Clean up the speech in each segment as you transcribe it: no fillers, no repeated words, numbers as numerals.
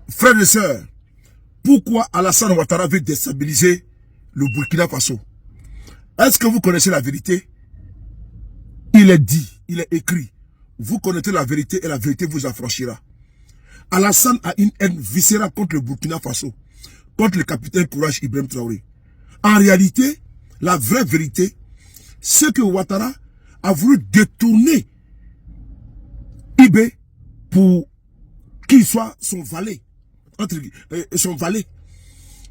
frères et sœurs, pourquoi Alassane Ouattara veut déstabiliser le Burkina Faso? Est-ce que vous connaissez la vérité? Il est dit, il est écrit. Vous connaissez la vérité et la vérité vous affranchira. Alassane a une haine viscérale contre le Burkina Faso, contre le capitaine Courage Ibrahim Traoré. En réalité, la vraie vérité, c'est que Ouattara a voulu détourner Ibé pour qu'il soit son valet. Son valet.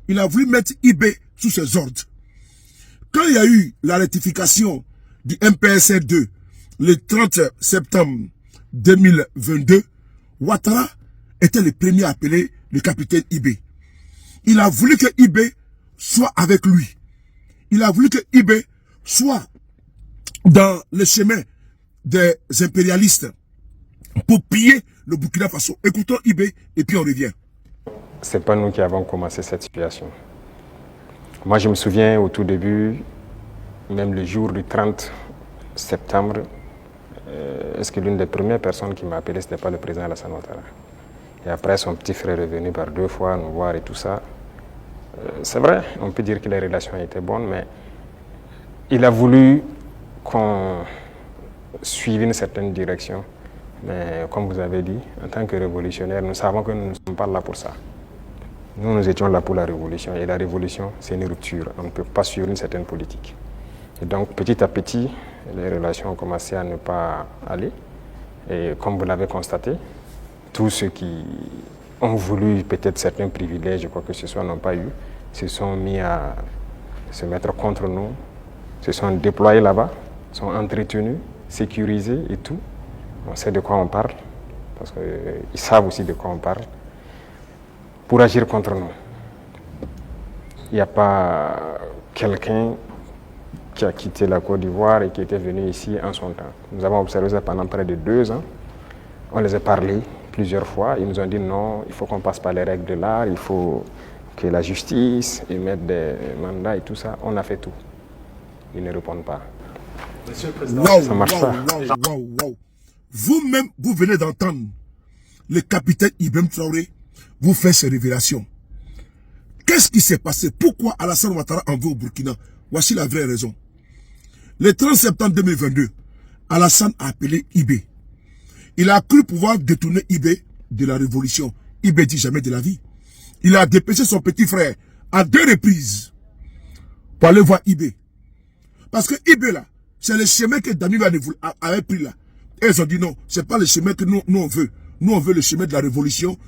Il a voulu mettre Ibé sous ses ordres. Quand il y a eu la rectification du MPSR2 le 30 septembre 2022, Ouattara était le premier à appeler le capitaine Ibé. Il a voulu que Ibé soit avec lui. Il a voulu que Ibé soit dans le chemin des impérialistes pour piller le Burkina Faso. Écoutons Ibé et puis on revient. C'est pas nous qui avons commencé cette situation. Moi, je me souviens au tout début, même le jour du 30 septembre, est-ce que l'une des premières personnes qui m'a appelé, ce n'était pas le président Alassane Ouattara. Et après, son petit frère est venu par 2 fois nous voir et tout ça. C'est vrai, on peut dire que les relations étaient bonnes, mais il a voulu qu'on suive une certaine direction. Mais comme vous avez dit, en tant que révolutionnaire, nous savons que nous ne sommes pas là pour ça. Nous étions là pour la révolution. Et la révolution, c'est une rupture. On ne peut pas suivre une certaine politique. Et donc, petit à petit, les relations ont commencé à ne pas aller. Et comme vous l'avez constaté, tous ceux qui ont voulu peut-être certains privilèges, quoi que ce soit, n'ont pas eu, se sont mis à se mettre contre nous, se sont déployés là-bas, sont entretenus, sécurisés et tout. On sait de quoi on parle, parce qu'ils savent aussi de quoi on parle, pour agir contre nous. Il n'y a pas quelqu'un qui a quitté la Côte d'Ivoire et qui était venu ici en son temps. Nous avons observé ça pendant près de 2 ans. On les a parlé plusieurs fois. Ils nous ont dit non, il faut qu'on passe par les règles de l'art, il faut que la justice émette des mandats et tout ça. On a fait tout. Ils ne répondent pas. Monsieur le Président, ça marche pas. Vous-même, vous venez d'entendre le capitaine Ibrahim Traoré vous faire ces révélations. Qu'est-ce qui s'est passé? Pourquoi Alassane Ouattara en veut au Burkina? Voici la vraie raison. Le 30 septembre 2022, Alassane a appelé Ibé. Il a cru pouvoir détourner Ibé de la révolution. Ibé dit jamais de la vie. Il a dépêché son petit frère à 2 reprises pour aller voir Ibé. Parce que Ibé là, c'est le chemin que Damiba avait pris là. Et ils ont dit non, c'est pas le chemin que nous on veut. Nous on veut le chemin de la révolution,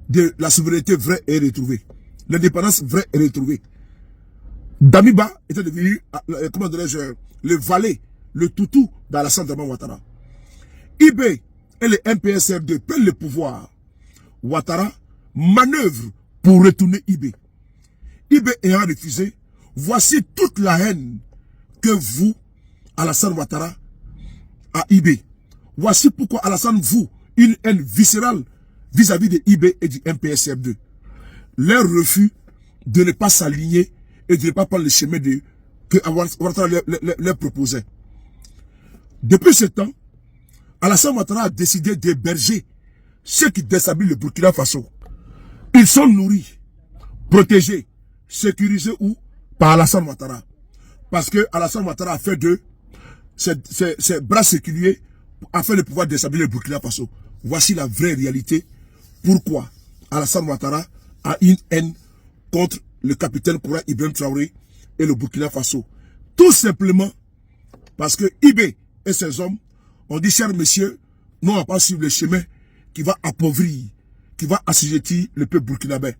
de la souveraineté vraie et retrouvée. L'indépendance vraie et retrouvée. Damiba était devenu, comment dirais-je, le valet, le toutou d'Alassane Ouattara. Ibé et le MPSR2 prennent le pouvoir. Ouattara manœuvre pour retourner Ibé. Ibé ayant refusé, voici toute la haine que vous, Alassane Ouattara, à Ibé. Voici pourquoi Alassane voue une haine viscérale vis-à-vis de Ibé et du MPSR2. Leur refus de ne pas s'aligner et de ne pas prendre le chemin que Ouattara leur proposait. Depuis ce temps, Alassane Ouattara a décidé d'héberger ceux qui déstabilisent le Burkina Faso. Ils sont nourris, protégés, sécurisés où? Par Alassane Ouattara. Parce que Alassane Ouattara a fait d'eux ses bras séculiers afin de pouvoir déstabiliser le Burkina Faso. Voici la vraie réalité. Pourquoi Alassane Ouattara a une haine contre le capitaine Courage Ibrahim Traoré et le Burkina Faso. Tout simplement parce que Ibé et ses hommes ont dit, chers messieurs, nous on va pas suivre le chemin qui va appauvrir, qui va assujettir le peuple burkinabé.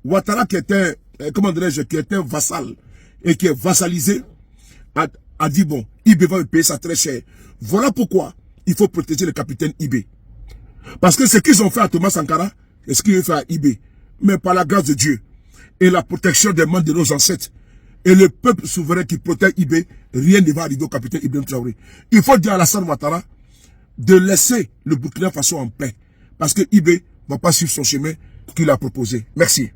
Ouattara qui était, comment dirais-je, qui était vassal et qui est vassalisé, a dit bon, Ibé va me payer ça très cher. Voilà pourquoi il faut protéger le capitaine Ibé. Parce que ce qu'ils ont fait à Thomas Sankara, c'est ce qu'ils ont fait à Ibé. Mais par la grâce de Dieu et la protection des membres de nos ancêtres et le peuple souverain qui protège Ibé, rien ne va arriver au capitaine Ibrahim Traoré. Il faut dire à Alassane Ouattara de laisser le Burkina Faso en paix. Parce que Ibé ne va pas suivre son chemin qu'il a proposé. Merci.